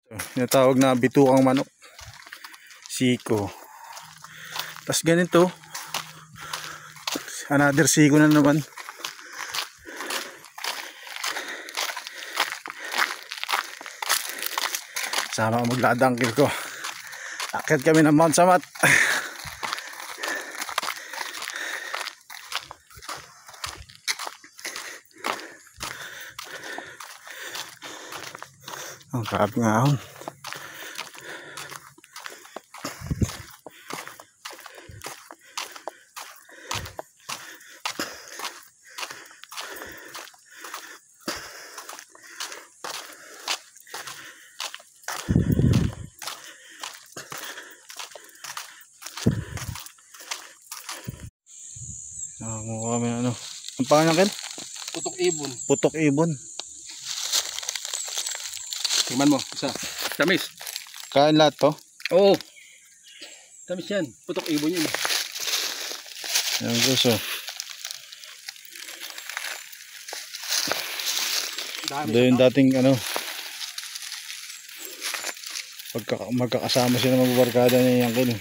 Tinatawag na bitukang manok. Siko. Tapos ganito. Another siko na naman. Sama ang magladangkil ko. Akit kami ng Mount Samat. Ang karap nga ahon. Nakakuha kami ano. Ang pangalan kin? Putok ibon. Putok ibon. Tingnan mo, isa. Tamis. Kain lahat to? Oo. Tamis yan. Putok ibon yun. Ayan gusto. Ito yung dating ano. Magkakasama sila magbarkada niya yung kin.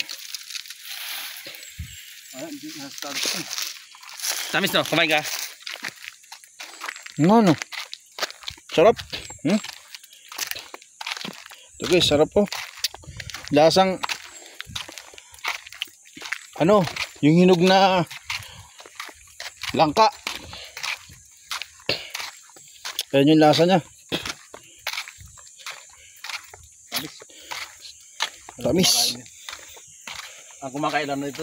Tamis no? Kumain ka? Ano? Sarap. Ito guys, sarap po. Lasang ano, yung hinog na langka. Ayan yung lasa niya. Tamis. Tamis. Ang kumakain lang nito.